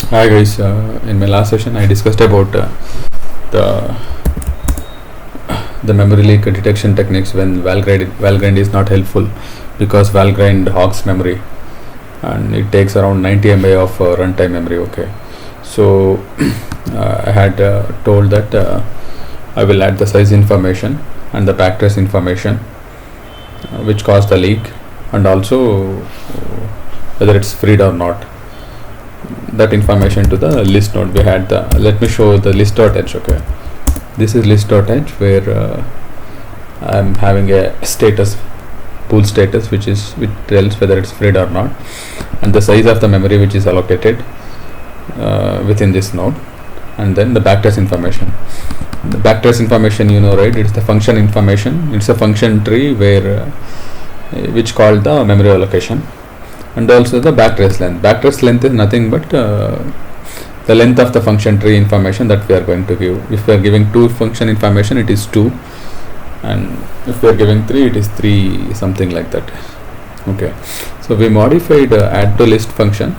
Hi guys, in my last session I discussed about the the memory leak detection techniques when Valgrind is not helpful, because Valgrind hogs memory and it takes around 90 MB of runtime memory. Okay, so I had told that I will add the size information and the backtrace information which caused the leak, and also whether it's freed or not, that information to the list node. We had the, let me show the list.h. okay, this is list.h where I'm having a status, pool status, which tells whether it's freed or not, and the size of the memory which is allocated within this node, and then the backtrace information. The backtrace information, you know, right, it's the function information. It's a function tree where which called the memory allocation, and also the backtrace length. Backtrace length is nothing but the length of the function tree information that we are going to give. If we are giving 2 function information, it is 2, and if we are giving 3, it is 3, something like that. Okay, so we modified add to list function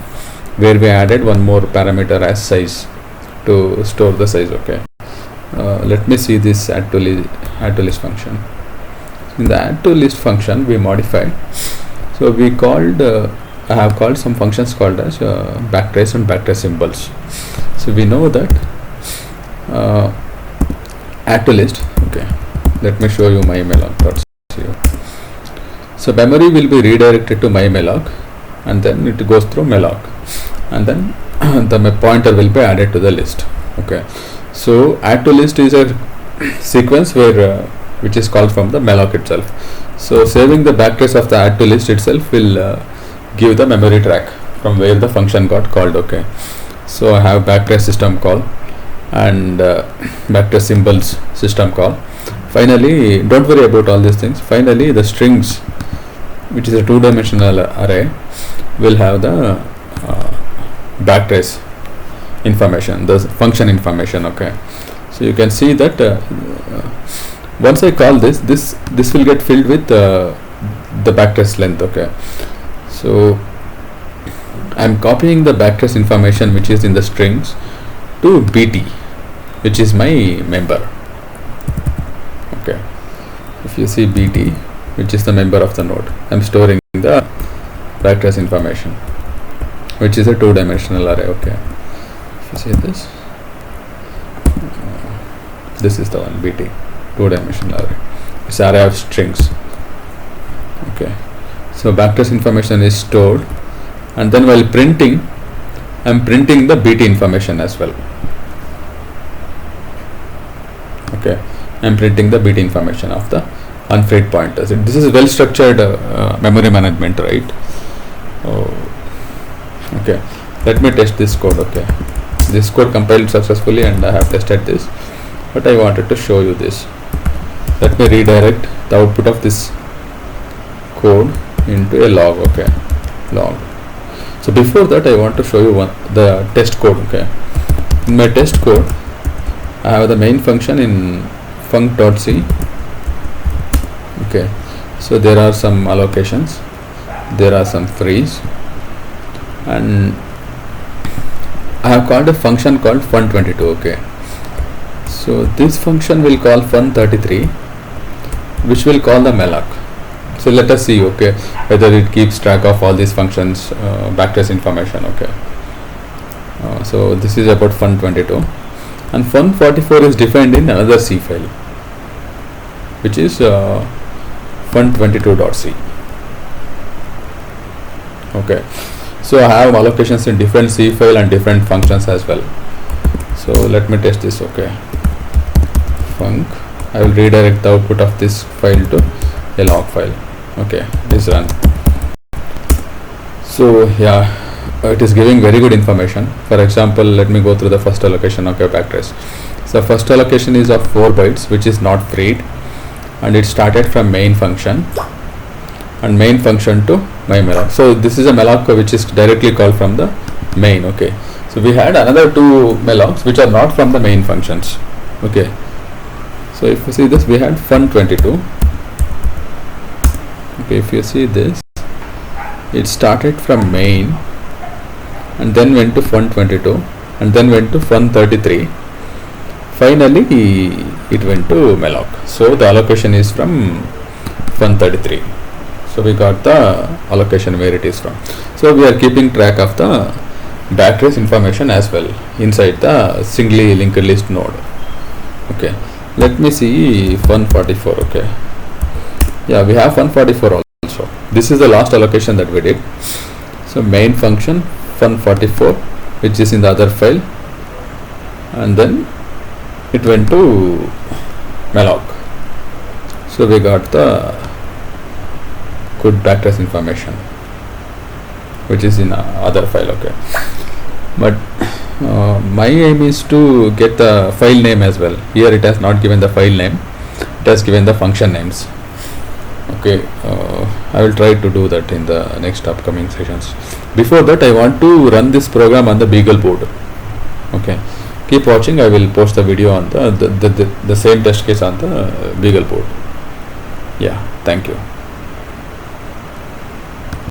where we added one more parameter as size to store the size. Okay, let me see this add to list function. In the add to list function we modified, so we called I have called some functions called as backtrace and backtrace symbols. So we know that add to list. Okay, let me show you my malloc.co. So memory will be redirected to my malloc, and then it goes through malloc, and then the pointer will be added to the list. Okay, so add to list is a sequence where which is called from the malloc itself. So saving the backtrace of the add to list itself will give the memory track from where the function got called. Okay, so I have backtrace system call and backtrace symbols system call. Finally, don't worry about all these things. Finally, the strings, which is a 2-dimensional array, will have the backtrace information, the function information. Okay, so you can see that once I call this will get filled with the backtrace length. Okay, so I'm copying the backtrace information which is in the strings to bt, which is my member. Okay, if you see bt, which is the member of the node, I'm storing the backtrace information, which is a 2-dimensional array. Okay, if you see this is the one, bt, 2-dimensional array. It's array of strings. Okay, so backtrace information is stored, and then while printing, I'm printing the bt information as well. Okay, I'm printing the bt information of the unfreed pointers. This is well structured memory management, right? Okay, let me test this code. Okay, this code compiled successfully and I have tested this, but I wanted to show you this. Let me redirect the output of this code into a log. Okay, log. So before that I want to show you the test code. Okay, in my test code I have the main function in func.c. Okay, so there are some allocations, there are some frees, and I have called a function called fun22. Okay, so this function will call fun33, which will call the malloc. So let us see, okay, whether it keeps track of all these functions, backtrace information. Okay, so this is about fun22, and fun44 is defined in another C file, which is fun22.c. Okay, so I have allocations in different C file and different functions as well. So let me test this. Okay, func, I will redirect the output of this file to a log file. Okay, it is run. So yeah, it is giving very good information. For example, let me go through the first allocation. Okay, backtrace. So first allocation is of 4 bytes, which is not freed, and it started from main function, and main function to my malloc. So this is a malloc which is directly called from the main. Okay, so we had another 2 mallocs which are not from the main functions. Okay, so if you see this, we had fun22. Okay, if you see this, it started from main and then went to fun22, and then went to fun33. Finally it went to malloc. So the allocation is from fun33. So we got the allocation where it is from. So we are keeping track of the backtrace information as well inside the singly linked list node. Okay, let me see fun44. Okay, yeah, we have fun44 also. This is the last allocation that we did. So main function fun44, which is in the other file, and then it went to malloc. So we got the good backtrace information, which is in other file. Okay, but my aim is to get the file name as well. Here it has not given the file name, it has given the function names. Okay, I will try to do that in the next upcoming sessions. Before that, I want to run this program on the Beagle board. Okay, keep watching. I will post the video on the same test case on the Beagle board. Yeah, thank you.